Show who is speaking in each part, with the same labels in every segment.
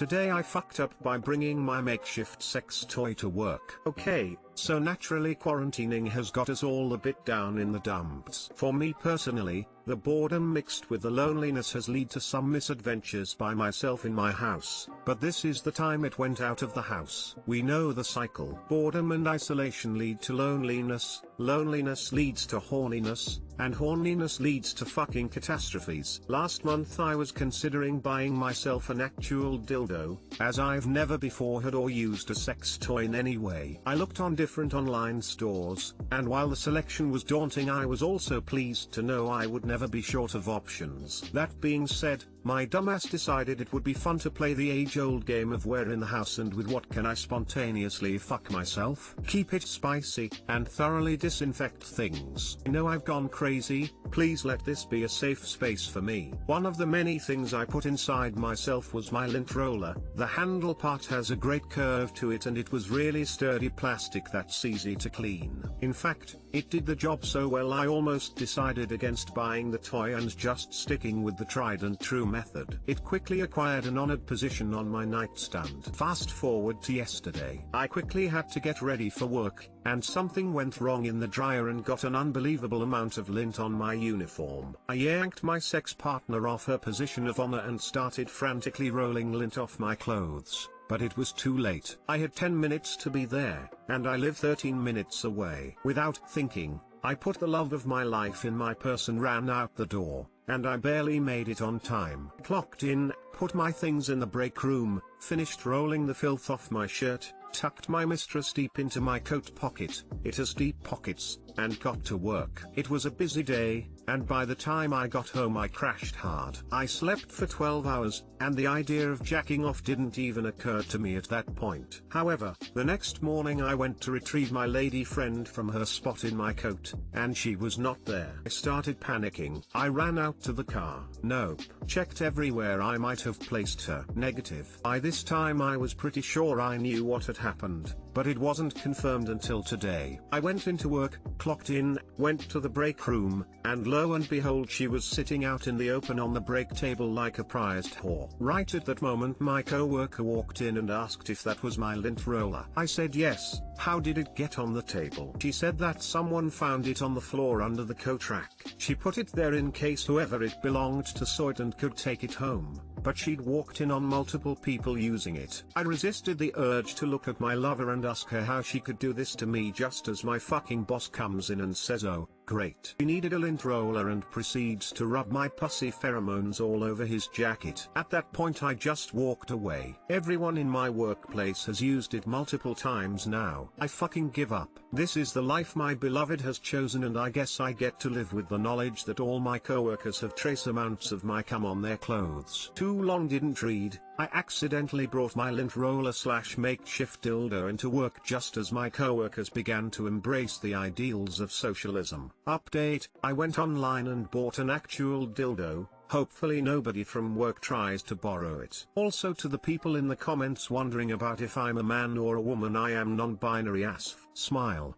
Speaker 1: Today I fucked up by bringing my makeshift sex toy to work. Okay, so naturally quarantining has got us all a bit down in the dumps. For me personally, the boredom mixed with the loneliness has led to some misadventures by myself in my house, but this is the time it went out of the house. We know the cycle. Boredom and isolation lead to loneliness, loneliness leads to horniness, and horniness leads to fucking catastrophes. Last month I was considering buying myself an actual dildo, as I've never before had or used a sex toy in any way. I looked on different online stores, and while the selection was daunting, I was also pleased to know I would never be short of options. That being said, my dumbass decided it would be fun to play the age-old game of where in the house and with what can I spontaneously fuck myself. Keep it spicy, and thoroughly disinfect things. I know I've gone crazy, please let this be a safe space for me. One of the many things I put inside myself was my lint roller. The handle part has a great curve to it and it was really sturdy plastic that's easy to clean. In fact, it did the job so well I almost decided against buying the toy and just sticking with the tried and true method. It quickly acquired an honored position on my nightstand. Fast forward to yesterday. I quickly had to get ready for work, and something went wrong in the dryer and got an unbelievable amount of lint on my uniform. I yanked my sex partner off her position of honor and started frantically rolling lint off my clothes. But it was too late. I had 10 minutes to be there, and I live 13 minutes away. Without thinking, I put the love of my life in my purse and ran out the door, and I barely made it on time. Clocked in, put my things in the break room, finished rolling the filth off my shirt, tucked my mistress deep into my coat pocket, it has deep pockets, and got to work. It was a busy day, and by the time I got home I crashed hard. I slept for 12 hours, and the idea of jacking off didn't even occur to me at that point. However, the next morning I went to retrieve my lady friend from her spot in my coat, and she was not there. I started panicking. I ran out to the car. Nope. Checked everywhere I might have placed her. Negative. By this time I was pretty sure I knew what had happened, but it wasn't confirmed until today. I went into work, clocked in, went to the break room, and lo and behold she was sitting out in the open on the break table like a prized whore. Right at that moment my co-worker walked in and asked if that was my lint roller. I said yes. How did it get on the table? She said that someone found it on the floor under the coat rack. She put it there in case whoever it belonged to saw it and could take it home, but she'd walked in on multiple people using it. I resisted the urge to look at my lover and ask her how she could do this to me just as my fucking boss comes in and says, "Oh, great." He needed a lint roller and proceeds to rub my pussy pheromones all over his jacket. At that point I just walked away. Everyone in my workplace has used it multiple times now. I fucking give up. This is the life my beloved has chosen, and I guess I get to live with the knowledge that all my coworkers have trace amounts of my cum on their clothes. Too long didn't read. I accidentally brought my lint roller / makeshift dildo into work just as my coworkers began to embrace the ideals of socialism. Update: I went online and bought an actual dildo. Hopefully nobody from work tries to borrow it. Also, to the people in the comments wondering about if I'm a man or a woman, I am non-binary ASF. Smile.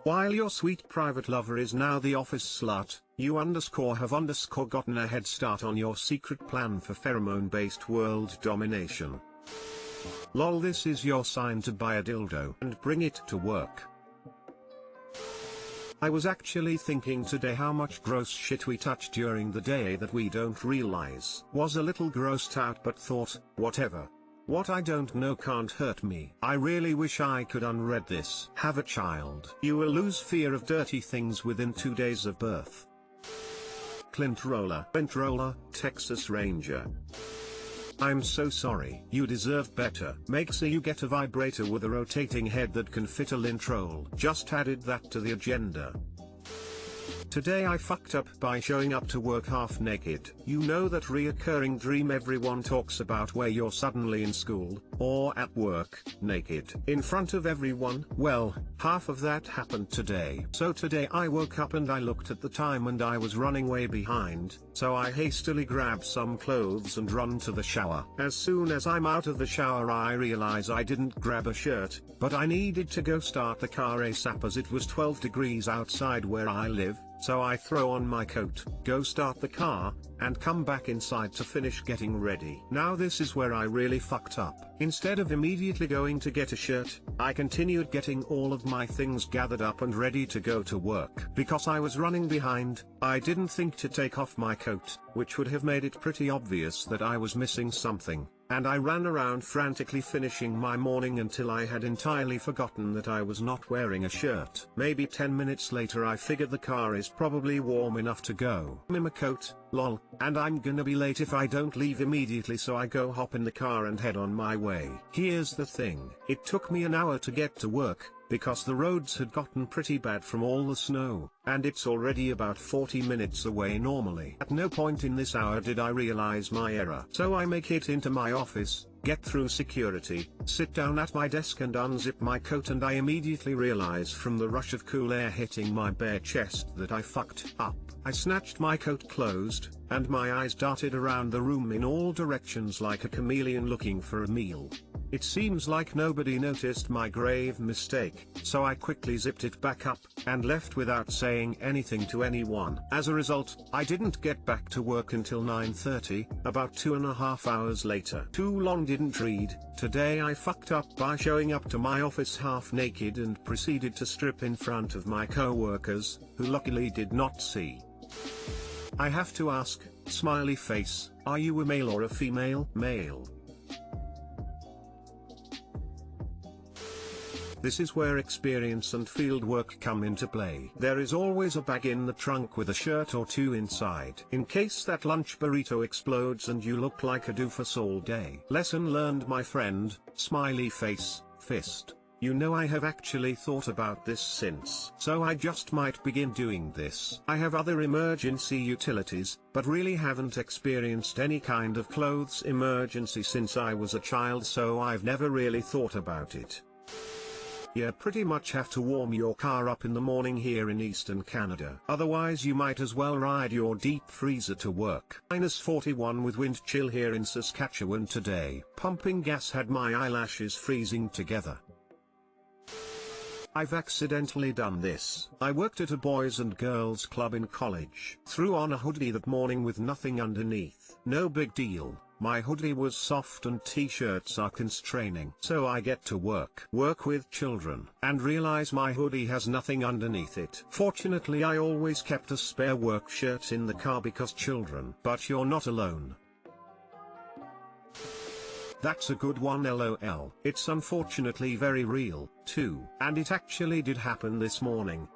Speaker 1: While your sweet private lover is now the office slut, you have gotten a head start on your secret plan for pheromone-based world domination. Lol, this is your sign to buy a dildo and bring it to work. I was actually thinking today how much gross shit we touch during the day that we don't realize. Was a little grossed out but thought, whatever. What I don't know can't hurt me. I really wish I could unread this. Have a child. You will lose fear of dirty things within 2 days of birth. Lint roller, Texas Ranger. I'm so sorry. You deserve better. Make sure you get a vibrator with a rotating head that can fit a lint roll. Just added that to the agenda. Today I fucked up by showing up to work half naked. You know that reoccurring dream everyone talks about where you're suddenly in school, or at work, naked, in front of everyone? Well, half of that happened today. So today I woke up and I looked at the time and I was running way behind, so I hastily grabbed some clothes and run to the shower. As soon as I'm out of the shower I realize I didn't grab a shirt, but I needed to go start the car ASAP as it was 12 degrees outside where I live. so I throw on my coat, go start the car, and come back inside to finish getting ready. Now this is where I really fucked up. Instead of immediately going to get a shirt, I continued getting all of my things gathered up and ready to go to work. Because I was running behind, I didn't think to take off my coat, which would have made it pretty obvious that I was missing something, and I ran around frantically finishing my morning until I had entirely forgotten that I was not wearing a shirt. Maybe 10 minutes later I figured the car is probably warm enough to go. I'm in my coat, lol, and I'm gonna be late if I don't leave immediately, so I go hop in the car and head on my way. Here's the thing, it took me an hour to get to work, because the roads had gotten pretty bad from all the snow, and it's already about 40 minutes away normally. At no point in this hour did I realize my error. So I make it into my office, get through security, sit down at my desk and unzip my coat, and I immediately realize from the rush of cool air hitting my bare chest that I fucked up. I snatched my coat closed, and my eyes darted around the room in all directions like a chameleon looking for a meal. It seems like nobody noticed my grave mistake, so I quickly zipped it back up, and left without saying anything to anyone. As a result, I didn't get back to work until 9:30, about 2.5 hours later. Too long didn't read. Today I fucked up by showing up to my office half naked and proceeded to strip in front of my co-workers, who luckily did not see. I have to ask, smiley face, are you a male or a female? Male. This is where experience and field work come into play. There is always a bag in the trunk with a shirt or two inside, in case that lunch burrito explodes and you look like a doofus all day. Lesson learned, my friend, smiley face, fist. You know, I have actually thought about this since. So I just might begin doing this. I have other emergency utilities, but really haven't experienced any kind of clothes emergency since I was a child, so I've never really thought about it. Yeah, pretty much have to warm your car up in the morning here in Eastern Canada. Otherwise you might as well ride your deep freezer to work. -41 with wind chill here in Saskatchewan today. Pumping gas had my eyelashes freezing together. I've accidentally done this. I worked at a boys and girls club in college. Threw on a hoodie that morning with nothing underneath. No big deal. My hoodie was soft and t-shirts are constraining. So I get to work with children, and realize my hoodie has nothing underneath it. Fortunately I always kept a spare work shirt in the car because children. But you're not alone. That's a good one, lol. It's unfortunately very real, too. And it actually did happen this morning.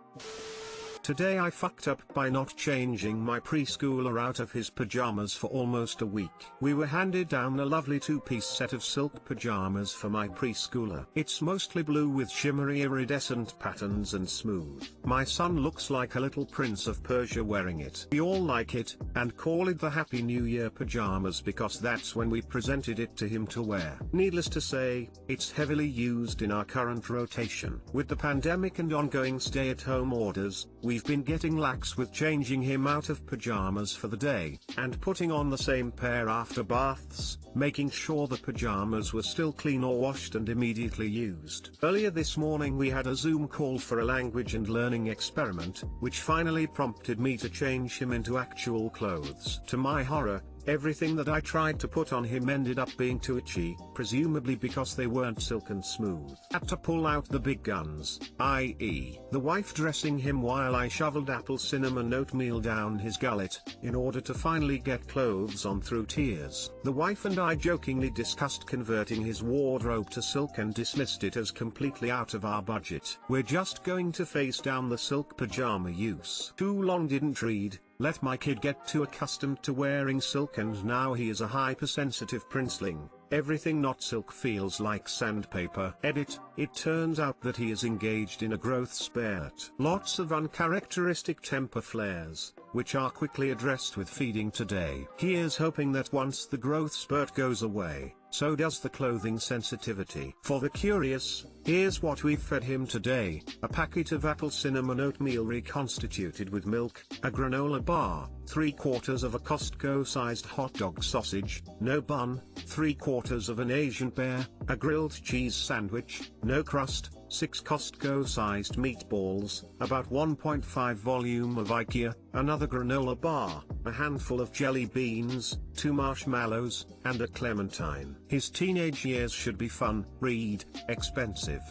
Speaker 1: Today I fucked up by not changing my preschooler out of his pajamas for almost a week. We were handed down a lovely two-piece set of silk pajamas for my preschooler. It's mostly blue with shimmery iridescent patterns and smooth. My son looks like a little prince of Persia wearing it. We all like it, and call it the Happy New Year pajamas because that's when we presented it to him to wear. Needless to say, it's heavily used in our current rotation. With the pandemic and ongoing stay-at-home orders, we've been getting lax with changing him out of pajamas for the day, and putting on the same pair after baths, making sure the pajamas were still clean or washed and immediately used. Earlier this morning we had a Zoom call for a language and learning experiment, which finally prompted me to change him into actual clothes. To my horror, everything that I tried to put on him ended up being too itchy, presumably because they weren't silk and smooth. Had to pull out the big guns, i.e., the wife dressing him while I shoveled apple cinnamon oatmeal down his gullet, in order to finally get clothes on through tears. The wife and I jokingly discussed converting his wardrobe to silk and dismissed it as completely out of our budget. We're just going to face down the silk pajama use. Too long didn't read. Let my kid get too accustomed to wearing silk and now he is a hypersensitive princeling. Everything not silk feels like sandpaper. Edit, it turns out that he is engaged in a growth spurt. Lots of uncharacteristic temper flares, which are quickly addressed with feeding today. Here's hoping that once the growth spurt goes away, so does the clothing sensitivity. For the curious, here's what we've fed him today: a packet of apple cinnamon oatmeal reconstituted with milk, a granola bar, 3/4 of a Costco-sized hot dog sausage, no bun, 3/4 of an Asian pear, a grilled cheese sandwich, no crust, 6 Costco-sized meatballs, about 1.5 volume of IKEA, another granola bar, a handful of jelly beans, 2 marshmallows, and a clementine. His teenage years should be fun, read, expensive.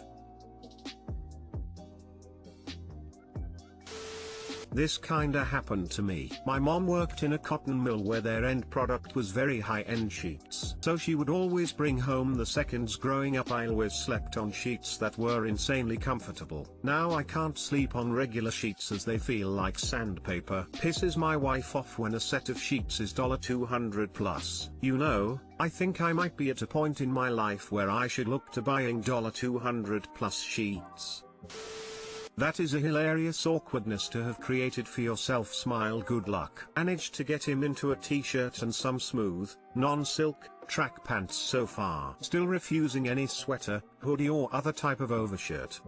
Speaker 1: This kinda happened to me. My mom worked in a cotton mill where their end product was very high-end sheets. So she would always bring home the seconds. Growing up I always slept on sheets that were insanely comfortable. Now I can't sleep on regular sheets as they feel like sandpaper. Pisses my wife off when a set of sheets is $200 plus. You know, I think I might be at a point in my life where I should look to buying $200 plus sheets. That is a hilarious awkwardness to have created for yourself. Smile. Good luck. Managed to get him into a t-shirt and some smooth, non-silk, track pants so far. Still refusing any sweater, hoodie or other type of overshirt.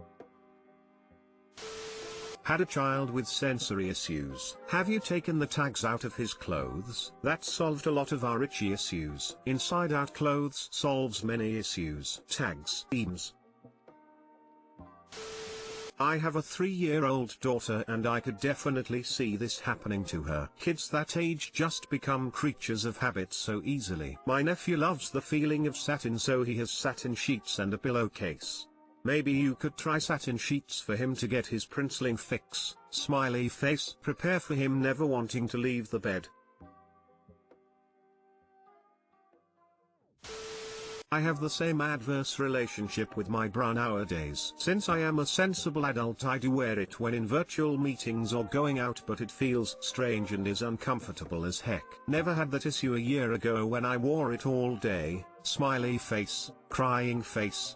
Speaker 1: Had a child with sensory issues. Have you taken the tags out of his clothes? That solved a lot of our itchy issues. Inside out clothes solves many issues. Tags. Themes. I have a 3-year-old daughter and I could definitely see this happening to her. Kids that age just become creatures of habit so easily. My nephew loves the feeling of satin, so he has satin sheets and a pillowcase. Maybe you could try satin sheets for him to get his princeling fix. Smiley face. Prepare for him never wanting to leave the bed. I have the same adverse relationship with my bra nowadays. Since I am a sensible adult I do wear it when in virtual meetings or going out, but it feels strange and is uncomfortable as heck. Never had that issue a year ago when I wore it all day. Smiley face, crying face.